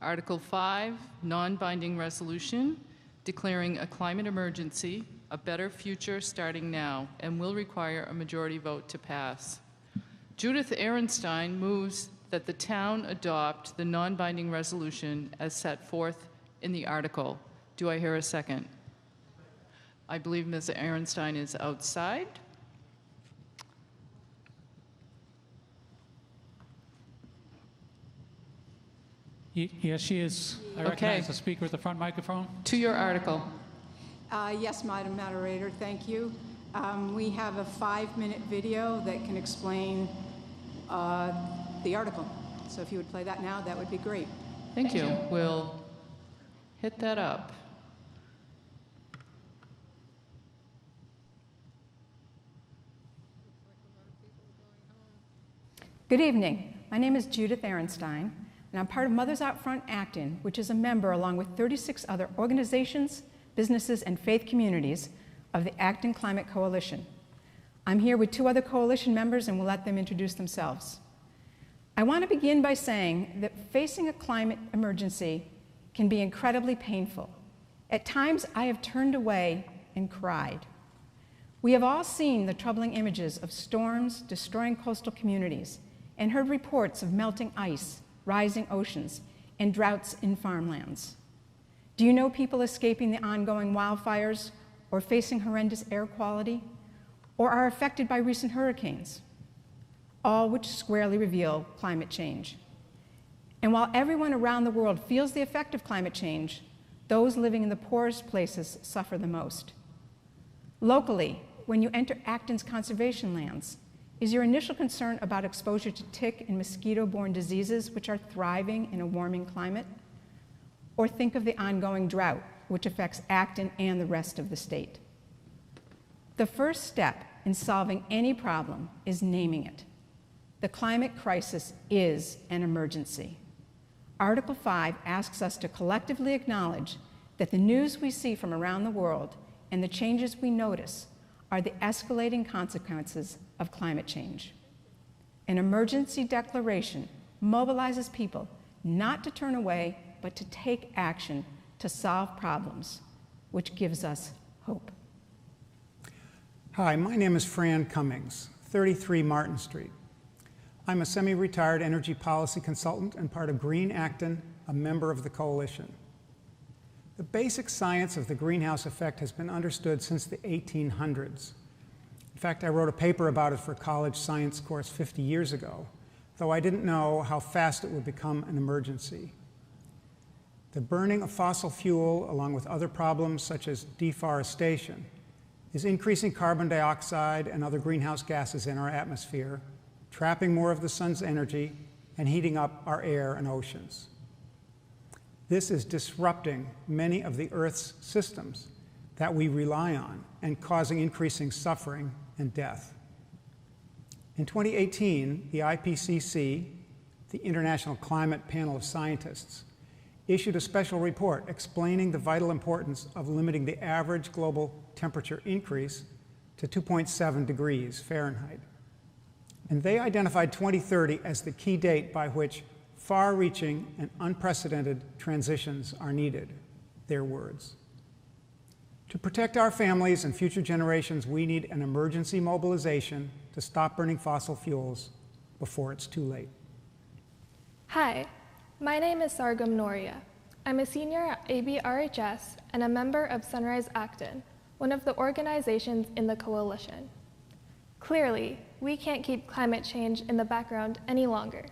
Article 5, non-binding resolution, declaring a climate emergency, a better future starting now, and will require a majority vote to pass. Judith Aronstein moves that the town adopt the non-binding resolution as set forth in the article. Do I hear a second? I believe Ms. Aronstein is outside. Yes, she is. I recognize the speaker at the front microphone. To your article. Yes, Madam Moderator, thank you. We have a 5-minute video that can explain the article. So if you would play that now, that would be great. Thank you. We'll hit that up. Good evening. My name is Judith Aronstein, and I'm part of Mothers Out Front Acton, which is a member, along with 36 other organizations, businesses, and faith communities of the Acton Climate Coalition. I'm here with 2 other coalition members, and we'll let them introduce themselves. I want to begin by saying that facing a climate emergency can be incredibly painful. At times, I have turned away and cried. We have all seen the troubling images of storms destroying coastal communities and heard reports of melting ice, rising oceans, and droughts in farmlands. Do you know people escaping the ongoing wildfires or facing horrendous air quality or are affected by recent hurricanes? All which squarely reveal climate change. And while everyone around the world feels the effect of climate change, those living in the poorest places suffer the most. Locally, when you enter Acton's conservation lands, is your initial concern about exposure to tick and mosquito-borne diseases which are thriving in a warming climate? Or think of the ongoing drought, which affects Acton and the rest of the state. The first step in solving any problem is naming it. The climate crisis is an emergency. Article 5 asks us to collectively acknowledge that the news we see from around the world and the changes we notice are the escalating consequences of climate change. An emergency declaration mobilizes people not to turn away, but to take action to solve problems, which gives us hope. Hi, my name is Fran Cummings, 33 Martin Street. I'm a semi-retired energy policy consultant and part of Green Acton, a member of the coalition. The basic science of the greenhouse effect has been understood since the 1800s. In fact, I wrote a paper about it for a college science course 50 years ago, though I didn't know how fast it would become an emergency. The burning of fossil fuel, along with other problems such as deforestation, is increasing carbon dioxide and other greenhouse gases in our atmosphere, trapping more of the sun's energy, and heating up our air and oceans. This is disrupting many of the Earth's systems that we rely on and causing increasing suffering and death. In 2018, the IPCC, the International Climate Panel of Scientists, issued a special report explaining the vital importance of limiting the average global temperature increase to 2.7 degrees Fahrenheit. And they identified 2030 as the key date by which far-reaching and unprecedented transitions are needed, their words. To protect our families and future generations, we need an emergency mobilization to stop burning fossil fuels before it's too late. Hi, my name is Segundo Noria. I'm a senior at ABRHS and a member of Sunrise Acton, one of the organizations in the coalition. Clearly, we can't keep climate change in the background any longer.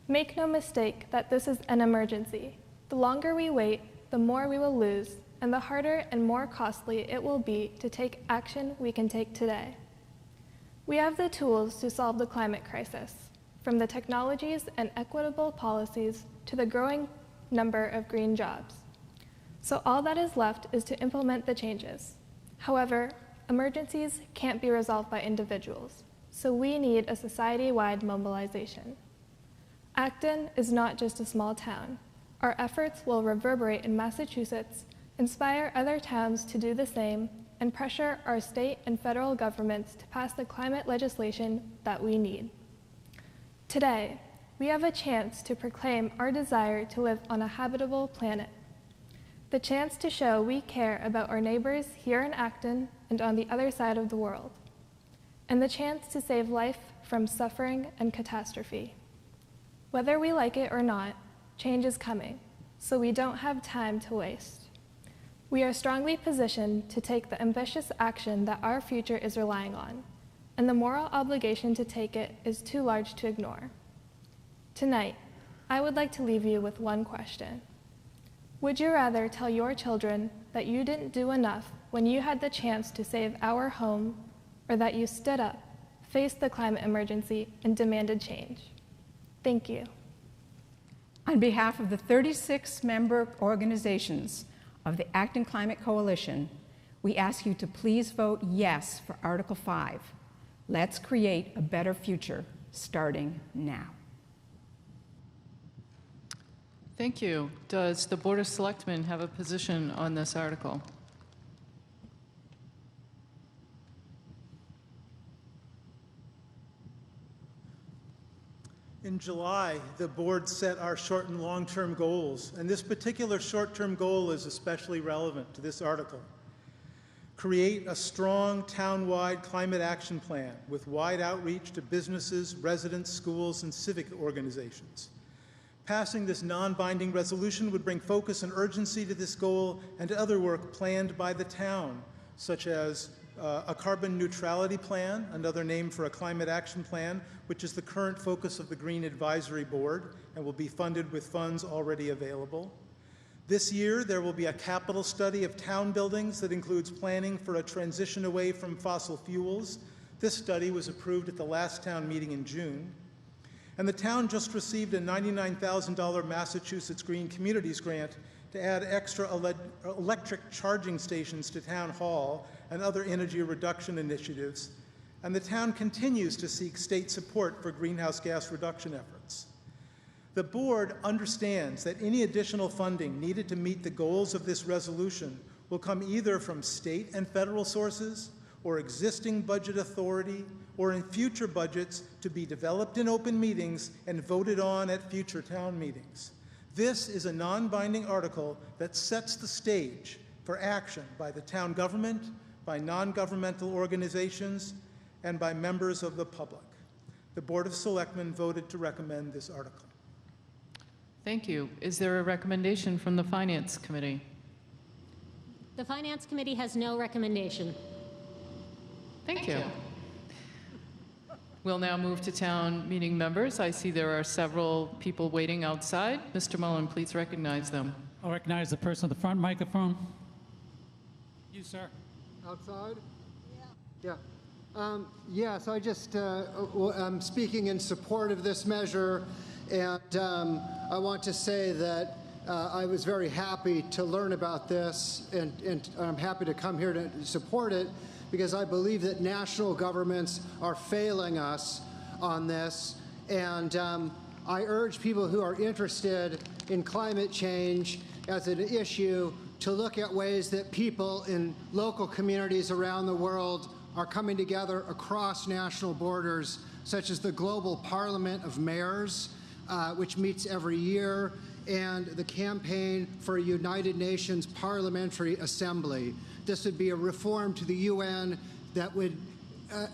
Make no mistake that this is an emergency. The longer we wait, the more we will lose, and the harder and more costly it will be to take action we can take today. We have the tools to solve the climate crisis, from the technologies and equitable policies to the growing number of green jobs. So all that is left is to implement the changes. However, emergencies can't be resolved by individuals, so we need a society-wide mobilization. Acton is not just a small town. Our efforts will reverberate in Massachusetts, inspire other towns to do the same, and pressure our state and federal governments to pass the climate legislation that we need. Today, we have a chance to proclaim our desire to live on a habitable planet. The chance to show we care about our neighbors here in Acton and on the other side of the world. And the chance to save life from suffering and catastrophe. Whether we like it or not, change is coming, so we don't have time to waste. We are strongly positioned to take the ambitious action that our future is relying on, and the moral obligation to take it is too large to ignore. Tonight, I would like to leave you with one question. Would you rather tell your children that you didn't do enough when you had the chance to save our home, or that you stood up, faced the climate emergency, and demanded change? Thank you. On behalf of the 36 member organizations of the Acton Climate Coalition, we ask you to please vote yes for Article 5. Let's create a better future, starting now. Thank you. Does the Board of Selectmen have a position on this article? In July, the board set our short and long-term goals, and this particular short-term goal is especially relevant to this article. Create a strong town-wide climate action plan with wide outreach to businesses, residents, schools, and civic organizations. Passing this non-binding resolution would bring focus and urgency to this goal and to other work planned by the town, such as a carbon neutrality plan, another name for a climate action plan, which is the current focus of the Green Advisory Board and will be funded with funds already available. This year, there will be a capital study of town buildings that includes planning for a transition away from fossil fuels. This study was approved at the last town meeting in June. And the town just received a $99,000 Massachusetts Green Communities grant to add extra electric charging stations to Town Hall and other energy reduction initiatives. And the town continues to seek state support for greenhouse gas reduction efforts. The board understands that any additional funding needed to meet the goals of this resolution will come either from state and federal sources or existing budget authority or in future budgets to be developed in open meetings and voted on at future town meetings. This is a non-binding article that sets the stage for action by the town government, by non-governmental organizations, and by members of the public. The Board of Selectmen voted to recommend this article. Thank you. Is there a recommendation from the Finance Committee? The Finance Committee has no recommendation. Thank you. We'll now move to town meeting members. I see there are several people waiting outside. Mr. Mullen, please recognize them. I'll recognize the person at the front microphone. You, sir. Outside? Yeah. Yes, I just, I'm speaking in support of this measure, and I want to say that I was very happy to learn about this, and I'm happy to come here to support it, because I believe that national governments are failing us on this, and I urge people who are interested in climate change as an issue to look at ways that people in local communities around the world are coming together across national borders, such as the Global Parliament of Mayors, which meets every year, and the Campaign for a United Nations Parliamentary Assembly. This would be a reform to the UN that would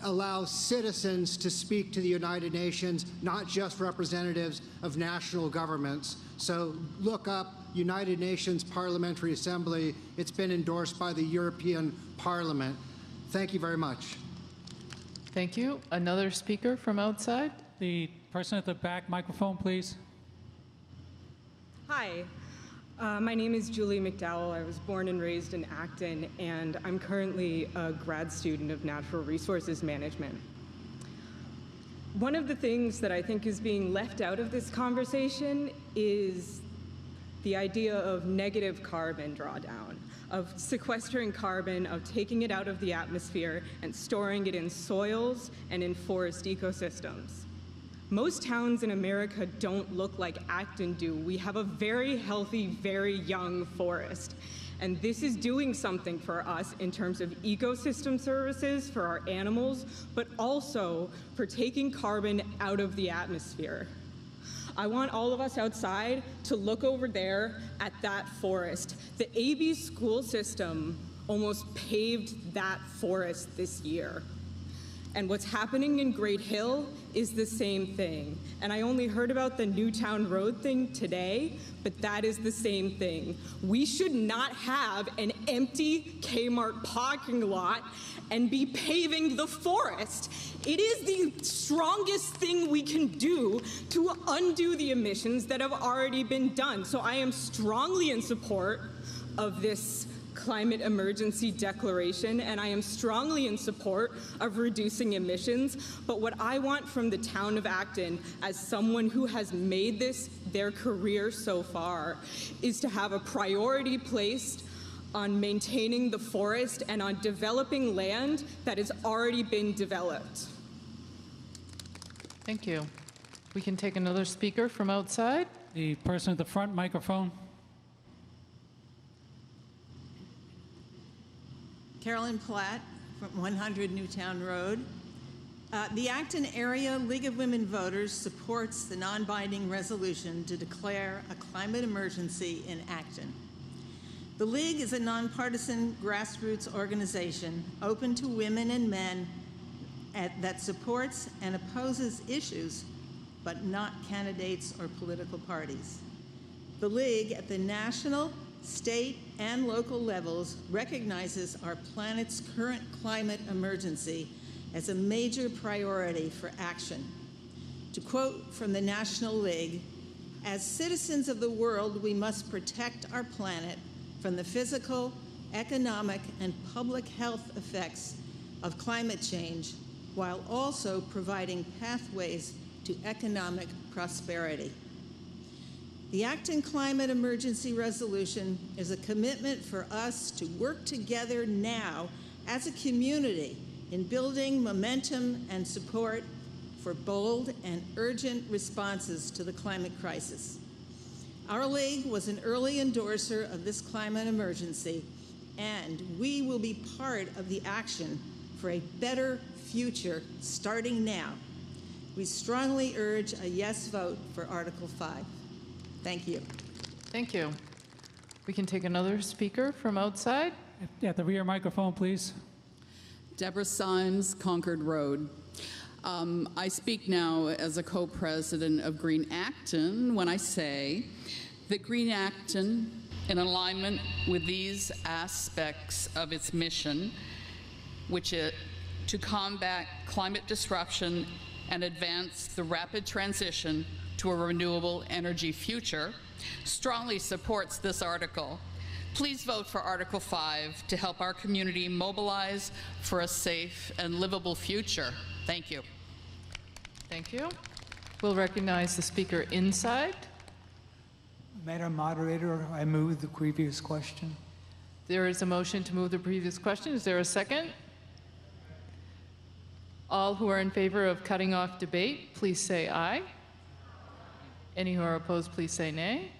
allow citizens to speak to the United Nations, not just representatives of national governments. So look up United Nations Parliamentary Assembly. It's been endorsed by the European Parliament. Thank you very much. Thank you. Another speaker from outside? The person at the back microphone, please. Hi, my name is Julie McDowell. I was born and raised in Acton, and I'm currently a grad student of Natural Resources Management. One of the things that I think is being left out of this conversation is the idea of negative carbon drawdown, of sequestering carbon, of taking it out of the atmosphere and storing it in soils and in forest ecosystems. Most towns in America don't look like Acton do. We have a very healthy, very young forest. And this is doing something for us in terms of ecosystem services for our animals, but also for taking carbon out of the atmosphere. I want all of us outside to look over there at that forest. The AB school system almost paved that forest this year. And what's happening in Great Hill is the same thing. And I only heard about the Newtown Road thing today, but that is the same thing. We should not have an empty Kmart parking lot and be paving the forest. It is the strongest thing we can do to undo the emissions that have already been done. So I am strongly in support of this climate emergency declaration, and I am strongly in support of reducing emissions. But what I want from the town of Acton, as someone who has made this their career so far, is to have a priority placed on maintaining the forest and on developing land that has already been developed. Thank you. We can take another speaker from outside. The person at the front microphone. Carolyn Platt from 100 Newtown Road. The Acton Area League of Women Voters supports the non-binding resolution to declare a climate emergency in Acton. The League is a nonpartisan grassroots organization open to women and men that supports and opposes issues, but not candidates or political parties. The League at the national, state, and local levels recognizes our planet's current climate emergency as a major priority for action. To quote from the National League, "As citizens of the world, we must protect our planet from the physical, economic, and public health effects of climate change, while also providing pathways to economic prosperity." The Acton Climate Emergency Resolution is a commitment for us to work together now as a community in building momentum and support for bold and urgent responses to the climate crisis. Our League was an early endorser of this climate emergency, and we will be part of the action for a better future starting now. We strongly urge a yes vote for Article 5. Thank you. Thank you. We can take another speaker from outside. At the rear microphone, please. Deborah Sims, Concord Road. I speak now as a co-president of Green Acton when I say that Green Acton, in alignment with these aspects of its mission, which is to combat climate disruption and advance the rapid transition to a renewable energy future, strongly supports this article. Please vote for Article 5 to help our community mobilize for a safe and livable future. Thank you. Thank you. We'll recognize the speaker inside. Madam Moderator, I move the previous question. There is a motion to move the previous question. Is there a second? All who are in favor of cutting off debate, please say aye. Any who are opposed, please say nay.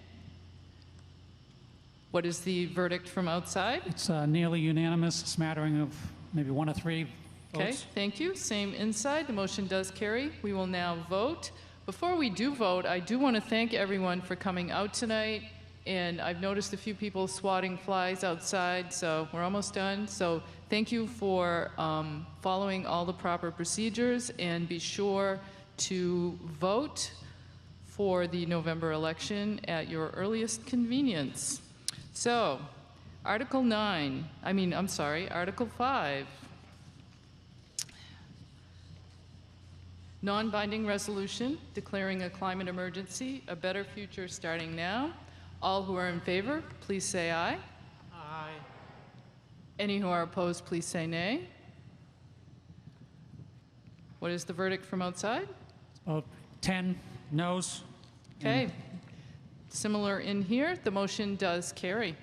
What is the verdict from outside? It's nearly unanimous, a smattering of maybe 1 or 3 votes. Okay, thank you. Same inside. The motion does carry. We will now vote. Before we do vote, I do want to thank everyone for coming out tonight. And I've noticed a few people swatting flies outside, so we're almost done. So thank you for following all the proper procedures, and be sure to vote for the November election at your earliest convenience. So, Article 5. Non-binding resolution declaring a climate emergency, a better future starting now. All who are in favor, please say aye. Aye. Any who are opposed, please say nay. What is the verdict from outside? About 10 noes. Okay. Similar in here. The motion does carry.